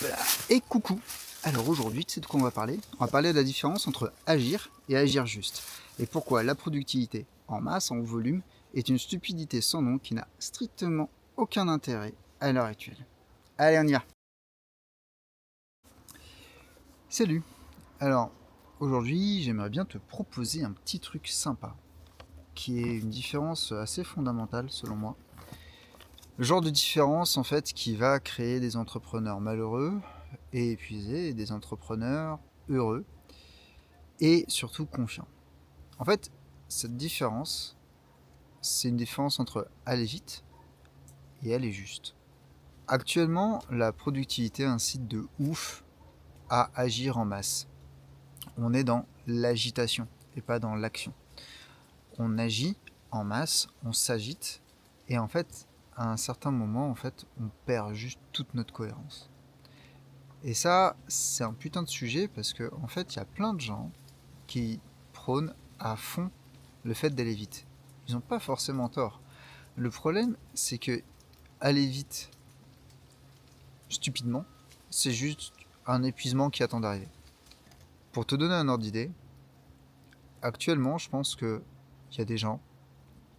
là. Et coucou. Alors aujourd'hui, tu sais de quoi on va parler? On va parler de la différence entre agir et agir juste. Et pourquoi la productivité en masse, en volume, est une stupidité sans nom qui n'a strictement aucun intérêt à l'heure actuelle. Allez, on y va. Salut. Alors aujourd'hui, j'aimerais bien te proposer un petit truc sympa, qui est une différence assez fondamentale selon moi. Le genre de différence en fait qui va créer des entrepreneurs malheureux et épuisés et des entrepreneurs heureux et surtout confiants. En fait, cette différence, c'est une différence entre aller vite et aller juste. Actuellement, la productivité incite de ouf à agir en masse. On est dans l'agitation et pas dans l'action. On agit en masse, on s'agite et en fait, à un certain moment, en fait, on perd juste toute notre cohérence. Et ça, c'est un putain de sujet parce que en fait, il y a plein de gens qui prônent à fond le fait d'aller vite. Ils n'ont pas forcément tort. Le problème, c'est que aller vite, stupidement, c'est juste un épuisement qui attend d'arriver. Pour te donner un ordre d'idée, actuellement, je pense qu'il y a des gens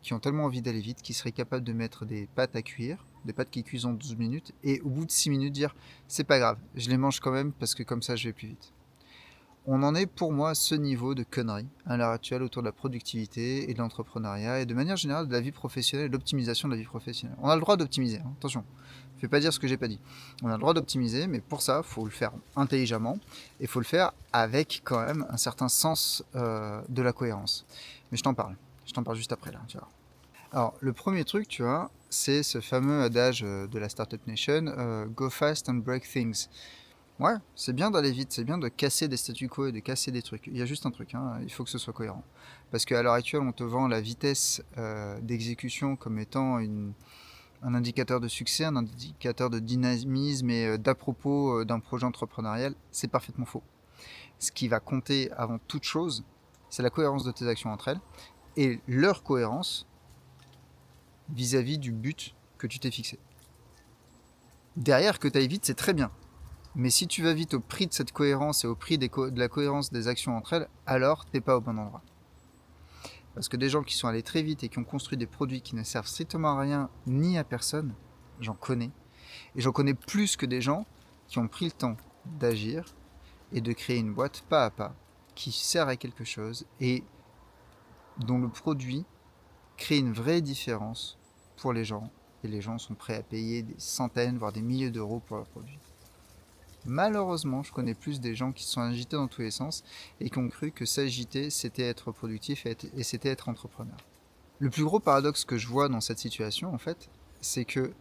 qui ont tellement envie d'aller vite qu'ils seraient capables de mettre des pâtes à cuire, des pâtes qui cuisent en 12 minutes, et au bout de 6 minutes dire c'est pas grave, je les mange quand même parce que comme ça je vais plus vite. On en est pour moi à ce niveau de conneries à l'heure actuelle autour de la productivité et de l'entrepreneuriat et de manière générale de la vie professionnelle et de l'optimisation de la vie professionnelle. On a le droit d'optimiser, hein, attention, ne fais pas dire ce que j'ai pas dit. On a le droit d'optimiser, mais pour ça, il faut le faire intelligemment et il faut le faire avec quand même un certain sens de la cohérence. Mais je t'en parle juste après là, tu vois. Alors, le premier truc, tu vois, c'est ce fameux adage de la Startup Nation, go fast and break things. Ouais, c'est bien d'aller vite, c'est bien de casser des statu quo et de casser des trucs. Il y a juste un truc, hein, il faut que ce soit cohérent. Parce qu'à l'heure actuelle, on te vend la vitesse d'exécution comme étant un indicateur de succès, un indicateur de dynamisme et d'à propos d'un projet entrepreneurial. C'est parfaitement faux. Ce qui va compter avant toute chose, c'est la cohérence de tes actions entre elles et leur cohérence vis-à-vis du but que tu t'es fixé. Derrière, que tu ailles vite, c'est très bien. Mais si tu vas vite au prix de cette cohérence et au prix de la cohérence des actions entre elles, alors t'es pas au bon endroit. Parce que des gens qui sont allés très vite et qui ont construit des produits qui ne servent strictement à rien ni à personne, j'en connais. Et j'en connais plus que des gens qui ont pris le temps d'agir et de créer une boîte pas à pas qui sert à quelque chose et dont le produit crée une vraie différence pour les gens. Et les gens sont prêts à payer des centaines, voire des milliers d'euros pour leur produit. Malheureusement, je connais plus des gens qui se sont agités dans tous les sens et qui ont cru que s'agiter, c'était être productif et c'était être entrepreneur. Le plus gros paradoxe que je vois dans cette situation, en fait, c'est que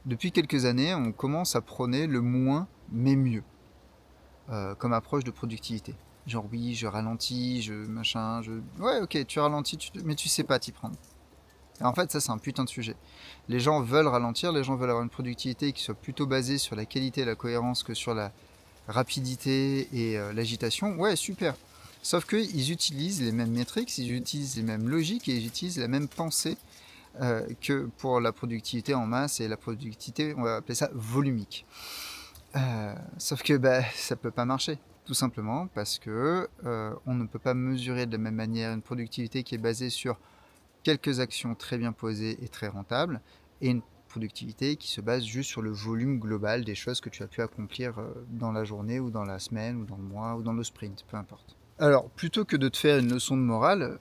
depuis quelques années, on commence à prôner le moins mais mieux comme approche de productivité. Genre oui, je ralentis, Ouais, ok, tu ralentis, mais tu sais pas t'y prendre. Et en fait, ça, c'est un putain de sujet. Les gens veulent ralentir, les gens veulent avoir une productivité qui soit plutôt basée sur la qualité et la cohérence que sur la rapidité et l'agitation. Ouais, super. Sauf qu'ils utilisent les mêmes métriques, ils utilisent les mêmes logiques et ils utilisent la même pensée que pour la productivité en masse et la productivité, on va appeler ça volumique. Sauf que ça peut pas marcher. Tout simplement parce que on ne peut pas mesurer de la même manière une productivité qui est basée sur quelques actions très bien posées et très rentables, et une productivité qui se base juste sur le volume global des choses que tu as pu accomplir dans la journée ou dans la semaine ou dans le mois ou dans le sprint, peu importe. Alors, plutôt que de te faire une leçon de morale,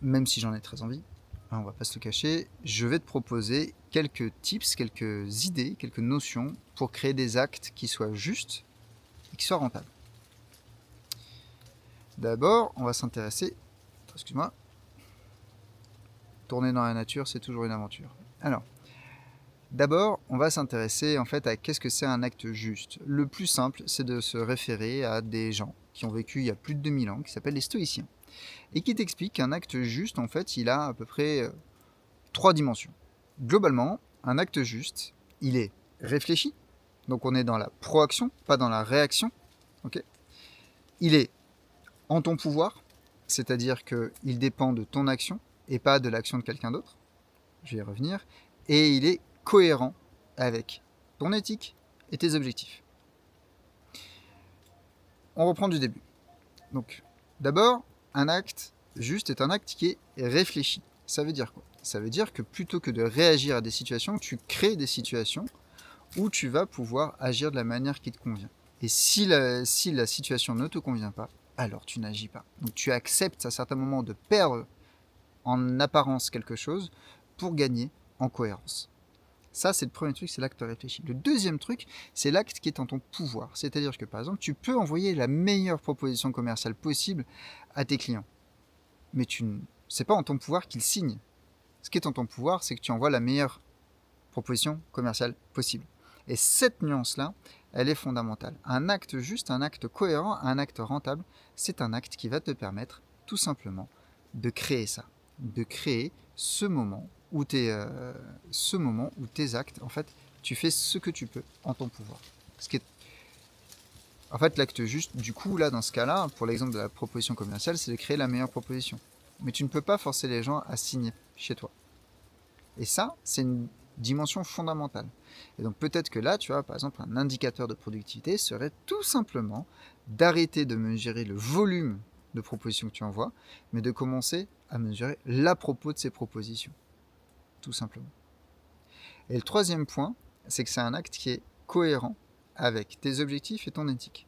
même si j'en ai très envie, hein, on va pas se le cacher, je vais te proposer quelques tips, quelques idées, quelques notions pour créer des actes qui soient justes et qui soient rentables. D'abord, on va s'intéresser, excuse-moi, tourner dans la nature, c'est toujours une aventure. Alors, d'abord, on va s'intéresser en fait à qu'est-ce que c'est un acte juste. Le plus simple, c'est de se référer à des gens qui ont vécu il y a plus de 2000 ans, qui s'appellent les stoïciens, et qui t'expliquent qu'un acte juste, en fait, il a à peu près 3 dimensions. Globalement, un acte juste, il est réfléchi, donc on est dans la proaction, pas dans la réaction. Okay, il est en ton pouvoir, c'est-à-dire qu'il dépend de ton action et pas de l'action de quelqu'un d'autre. Je vais y revenir. Et il est cohérent avec ton éthique et tes objectifs. on reprend du début. Donc, d'abord, un acte juste est un acte qui est réfléchi. Ça veut dire quoi? Ça veut dire que plutôt que de réagir à des situations, tu crées des situations où tu vas pouvoir agir de la manière qui te convient. Et si la situation ne te convient pas, alors tu n'agis pas. Donc tu acceptes à certains moments de perdre en apparence quelque chose pour gagner en cohérence. Ça, c'est le premier truc, c'est l'acte réfléchi. Le deuxième truc, c'est l'acte qui est en ton pouvoir. C'est-à-dire que, par exemple, tu peux envoyer la meilleure proposition commerciale possible à tes clients. Mais c'est pas en ton pouvoir qu'ils signent. Ce qui est en ton pouvoir, c'est que tu envoies la meilleure proposition commerciale possible. Et cette nuance-là, elle est fondamentale. Un acte juste, un acte cohérent, un acte rentable, c'est un acte qui va te permettre tout simplement de créer ça, de créer ce moment où tes actes, en fait, tu fais ce que tu peux en ton pouvoir. Ce qui est en fait, l'acte juste, du coup, là, dans ce cas-là, pour l'exemple de la proposition commerciale, c'est de créer la meilleure proposition. Mais tu ne peux pas forcer les gens à signer chez toi. Et ça, c'est une dimension fondamentale. Et donc peut-être que là, tu vois, par exemple, un indicateur de productivité serait tout simplement d'arrêter de mesurer le volume de propositions que tu envoies, mais de commencer à mesurer l'à propos de ces propositions. Tout simplement. Et le troisième point, c'est que c'est un acte qui est cohérent avec tes objectifs et ton éthique.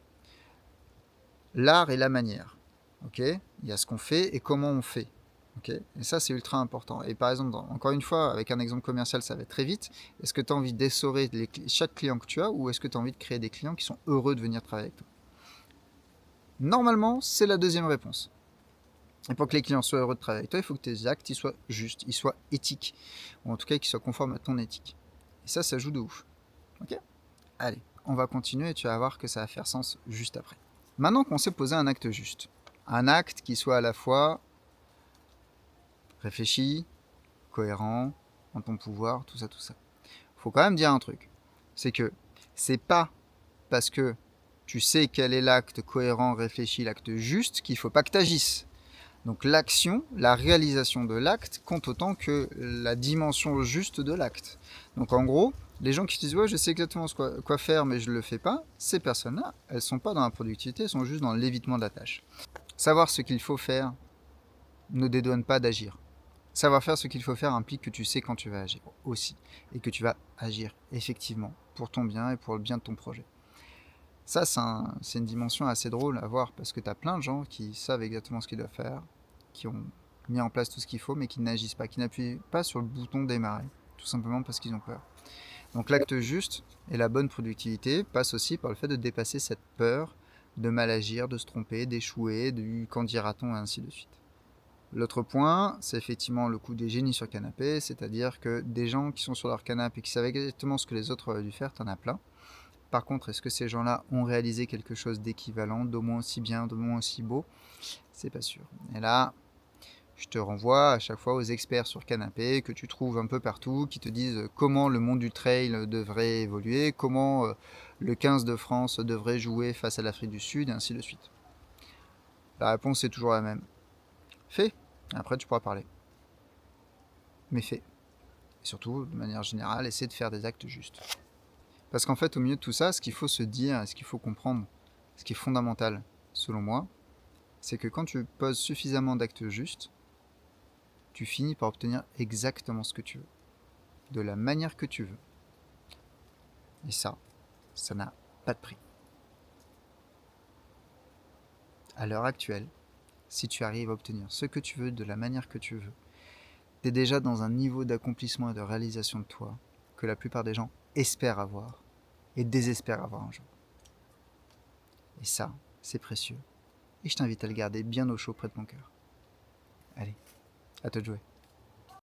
L'art et la manière. Ok, il y a ce qu'on fait et comment on fait. Okay, et ça, c'est ultra important. Et par exemple, encore une fois, avec un exemple commercial, ça va très vite. Est-ce que tu as envie d'essorer chaque client que tu as ou est-ce que tu as envie de créer des clients qui sont heureux de venir travailler avec toi? Normalement, c'est la deuxième réponse. Et pour que les clients soient heureux de travailler avec toi, il faut que tes actes ils soient justes, ils soient éthiques. Ou en tout cas, qu'ils soient conformes à ton éthique. Et ça joue de ouf. Ok? Allez, on va continuer et tu vas voir que ça va faire sens juste après. Maintenant qu'on s'est posé un acte juste, un acte qui soit à la fois réfléchi, cohérent, en ton pouvoir, tout ça, tout ça. Faut quand même dire un truc. C'est que c'est pas parce que tu sais quel est l'acte cohérent, réfléchi, l'acte juste, qu'il faut pas que tu agisses. Donc l'action, la réalisation de l'acte compte autant que la dimension juste de l'acte. Donc en gros, les gens qui disent ouais je sais exactement quoi faire mais je le fais pas, ces personnes-là, elles sont pas dans la productivité, elles sont juste dans l'évitement de la tâche. Savoir ce qu'il faut faire ne dédouane pas d'agir. Savoir faire ce qu'il faut faire implique que tu sais quand tu vas agir aussi. Et que tu vas agir effectivement pour ton bien et pour le bien de ton projet. Ça, c'est une dimension assez drôle à voir parce que tu as plein de gens qui savent exactement ce qu'ils doivent faire, qui ont mis en place tout ce qu'il faut, mais qui n'agissent pas, qui n'appuient pas sur le bouton démarrer, tout simplement parce qu'ils ont peur. Donc l'acte juste et la bonne productivité passent aussi par le fait de dépasser cette peur de mal agir, de se tromper, d'échouer, du qu'en dira-t-on et ainsi de suite. L'autre point, c'est effectivement le coup des génies sur canapé, c'est-à-dire que des gens qui sont sur leur canapé et qui savent exactement ce que les autres auraient dû faire, t'en as plein. Par contre, est-ce que ces gens-là ont réalisé quelque chose d'équivalent, d'au moins aussi bien, d'au moins aussi beau? C'est pas sûr. Et là, je te renvoie à chaque fois aux experts sur canapé que tu trouves un peu partout, qui te disent comment le monde du trail devrait évoluer, comment le 15 de France devrait jouer face à l'Afrique du Sud, et ainsi de suite. La réponse est toujours la même. Fais, après tu pourras parler. Mais fais. Et surtout, de manière générale, essaie de faire des actes justes. Parce qu'en fait, au milieu de tout ça, ce qu'il faut se dire, et ce qu'il faut comprendre, ce qui est fondamental, selon moi, c'est que quand tu poses suffisamment d'actes justes, tu finis par obtenir exactement ce que tu veux, de la manière que tu veux. Et ça n'a pas de prix. À l'heure actuelle, si tu arrives à obtenir ce que tu veux de la manière que tu veux, tu es déjà dans un niveau d'accomplissement et de réalisation de toi que la plupart des gens espèrent avoir et désespèrent avoir un jour. Et ça, c'est précieux. Et je t'invite à le garder bien au chaud près de ton cœur. Allez, à toi de jouer.